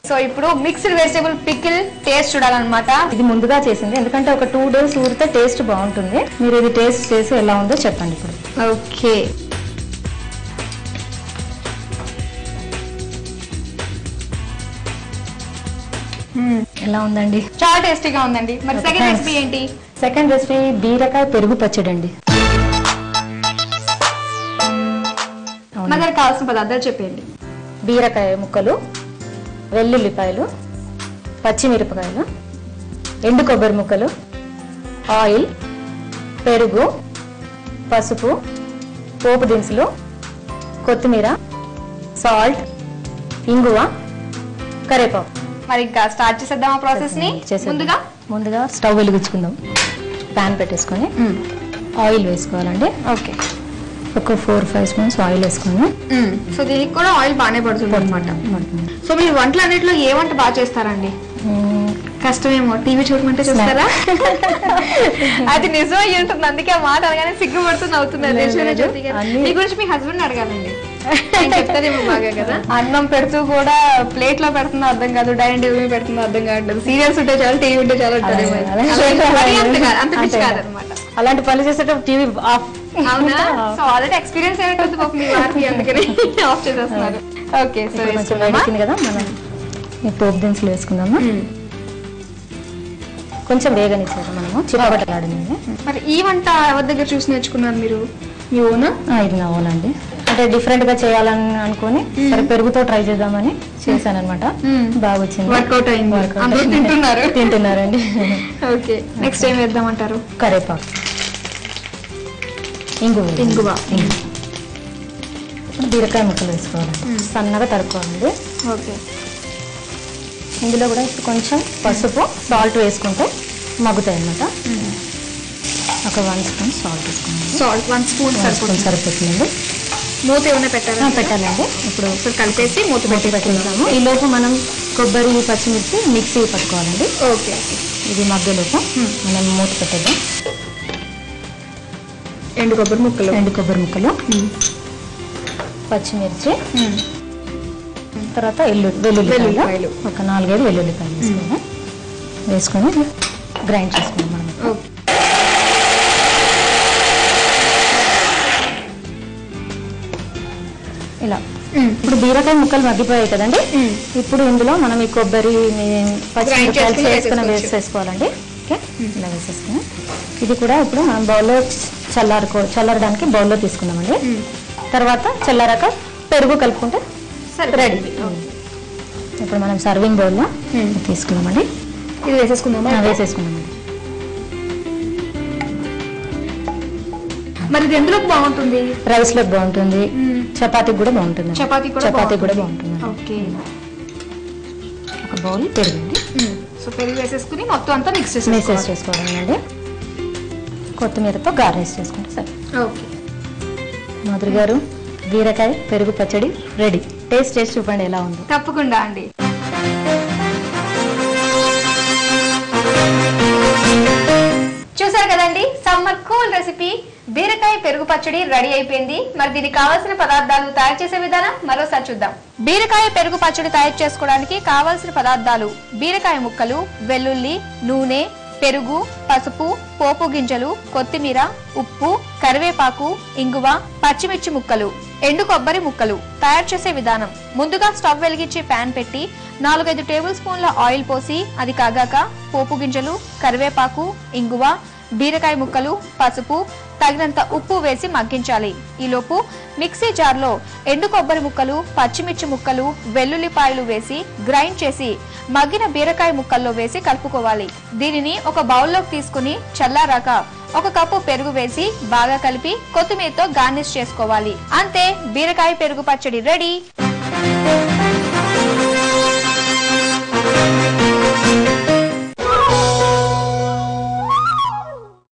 So ఇప్పుడు mixed vegetable pickle taste చూడాలన్నమాట. ఇది ముందుగా చేసింది, ఎందుకంటే ఒక 2 days ఊరితే టేస్ట్ బాగుంటుంది. మీరు ఇది టేస్ట్ చేసి ఎలా ఉందో చెప్పండి ఇప్పుడు. ఓకే, ఎలా ఉందండి? చాలా టేస్టీగా ఉందండి. మరి సెకండ్ రెసిపీ ఏంటి? సెకండ్ రెసిపీ బీరకాయ పెరుగు పచ్చడి అండి. మన దగ్గర కావాల్సిన పదార్థాలు చెప్పండి. బీరకాయ ముక్కలు, వెల్లుల్లిపాయలు, పచ్చిమిరపకాయలు, ఎండు కొబ్బరి ముక్కలు, ఆయిల్, పెరుగు, పసుపు, పోపు దినుసులు, కొత్తిమీర, సాల్ట్, ఇంగువ, కరివేపాకు. మరి ఇంకా స్టార్ట్ చేసేద్దాం ప్రాసెస్ ని. ముందుగా స్టవ్ వెలిగించుకుందాం. ప్యాన్ పెట్టేసుకొని ఆయిల్ వేసుకోవాలండి. ఓకే, ఒక 4-5 స్పూన్స్ ఆయిల్ వేసుకుని. సో దీనికి కూడా ఆయిల్ బాగానే పడుతుంది అనమాట. సో మీరు వంటలు అన్నింటిలో ఏ వంట బాగా చేస్తారండి? కష్టమేమో, టీవీ చూడమంటే చూస్తారా? అది నిజం అయ్యి ఉంటుంది, అందుకే ఆ మాట అనగానే సిగ్గుపడుతుంది అవుతుంది. మీ గురించి మీ హస్బెండ్ అడగాలండి, చెప్తారేమో బాగా కదా. అన్నం పెడుతూ కూడా ప్లేట్ లో పెడుతుందో అర్థం కాదు, డైనింగ్ టేబుల్ మీద పెడుతుందో అర్థం కాదు. సీరియల్స్ ఉంటే చాలా, టీవీ ఉంటే చాలా ఉంటుంది. అంత పిచ్చి కాదనమాట. అలాంటి పనులు చేసేటప్పుడు టీవీ ఆఫ్. అవునా? సో ఆల్రెడీ ఎక్స్పీరియన్స్ అయినట్టు పాపం మీ వారికి, అందుకని ఆఫ్ చేసేస్తున్నారు. ఓకే, సో వేసుకుంది కదా, మనం ఈ పోపు దినుసులు వేసుకుందాము. కొంచెం వేగనిచ్చారు మనము, చిన్నబట్టలాడింది. మరి ఈ వంట ఎవరి దగ్గర చూసి నేర్చుకున్నారు మీరు? మీ ఓనా? ఇది నా ఓన్ అండి. అంటే డిఫరెంట్ గా చేయాలని అనుకుని సరే పెరుగుతో ట్రై చేద్దామని చేశాను అనమాట. బాగా వచ్చింది, వర్కౌట్ అయింది. తింటున్నారండి. ఓకే, నెక్స్ట్ ఏం వేద్దామంటారు? కరివేపాకు, ఇంగువ, బీరకాయ ముక్కలు వేసుకోవాలండి, సన్నగా తరుక్కోవాలండి. ఓకే, ఇందులో కూడా ఇప్పుడు కొంచెం పసుపు, సాల్ట్ వేసుకుంటే మగ్గుతాయి అన్నమాట. ఒక 1 స్పూన్ సాల్ట్ వేసుకోండి. సాల్ట్ 1 స్పూన్ సరిపోతుందండి. మూత ఏమైనా పెట్టాలండి. ఇప్పుడు కలిపేసి మూత పెట్టుకుంటాము. ఈ లోపు మనం కొబ్బరి, పచ్చిమిర్చి మిక్సీ పట్టుకోవాలండి. ఓకే, ఇది మగ్గలోపు మనం మూత పెట్టేద్దాం. ఎండు కొబ్బరి ముక్కలు, పచ్చిమిర్చి, తర్వాత వెల్లుల్లిపాయలు, ఒక 4-5 వెల్లుల్లిపాయలు వేసుకొని గ్రైండ్ చేసుకున్నాం మనం. ఇలా ఇప్పుడు బీరకాయ ముక్కలు మగ్గిపోయాయి కదండి. ఇప్పుడు ఇందులో మనం ఈ కొబ్బరి, పచ్చిమిరపకాయలు వేసేసుకోవాలండి. ఓకే, ఇలా వేసేసుకుని ఇది కూడా ఇప్పుడు మనం బౌల్లో చల్లారడానికి బౌల్లో తీసుకున్నామండి. తర్వాత చల్లారాక పెరుగు కలుపుకుంటే రెడీ. ఇప్పుడు మనం సర్వింగ్ బౌల్లో తీసుకున్నామండి. ఇది వేసేసుకున్నామండి. మరి ఇది ఎందులోకి బాగుంటుంది? రైస్ లోకి బాగుంటుంది, చపాతీకి కూడా బాగుంటుంది. చపాతీ కూడా బాగుంటుంది. ఓకే, ఒక బౌల్ పెరుగు. సో పెరుగు వేసేసుకుని మొత్తం అంతా మిక్స్ చేసుకోవాలండి. కొత్తిమీరతో గార్నిష్ చేసుకుంటే సరే. ఓకే, మాధురి గారు, బీరకాయ పెరుగు పచ్చడి రెడీ. టేస్ట్ చూపండి ఎలా ఉందో. తప్పకుండా అండి. చూసారు కదండి, సమ్మర్ కూల్ రెసిపీ బీరకాయ పెరుగు పచ్చడి రెడీ అయిపోయింది. మరి దీనికి కావాల్సిన పదార్థాలు, తయారు చేసే విధానం మరోసారి చూద్దాం. బీరకాయ పెరుగు పచ్చడి తయారు చేసుకోవడానికి కావాల్సిన పదార్థాలు: బీరకాయ ముక్కలు, వెల్లుల్లి, నూనె, పెరుగు, పసుపు, పోపు గింజలు, కొత్తిమీర, ఉప్పు, కరివేపాకు, ఇంగువ, పచ్చిమిర్చి ముక్కలు, ఎండు కొబ్బరి ముక్కలు. తయారు చేసే విధానం: ముందుగా స్టవ్ వెలిగించి ప్యాన్ పెట్టి 4-5 టేబుల్ స్పూన్ల ఆయిల్ పోసి అది కాగాక పోపు గింజలు, కరివేపాకు, ఇంగువ, బీరకాయ ముక్కలు, పసుపు, తగినంత ఉప్పు వేసి మగ్గించాలి. ఈలోపు మిక్సీ జార్లో ఎండు కొబ్బరి ముక్కలు, పచ్చిమిర్చి ముక్కలు, వెల్లుల్లిపాయలు వేసి గ్రైండ్ చేసి మగ్గిన బీరకాయ ముక్కల్లో వేసి కలుపుకోవాలి. దీనిని ఒక బౌల్లోకి తీసుకుని చల్లారాక 1 కప్పు పెరుగు వేసి బాగా కలిపి కొత్తిమీరతో గార్నిష్ చేసుకోవాలి. అంతే, బీరకాయ పెరుగు పచ్చడి రెడీ.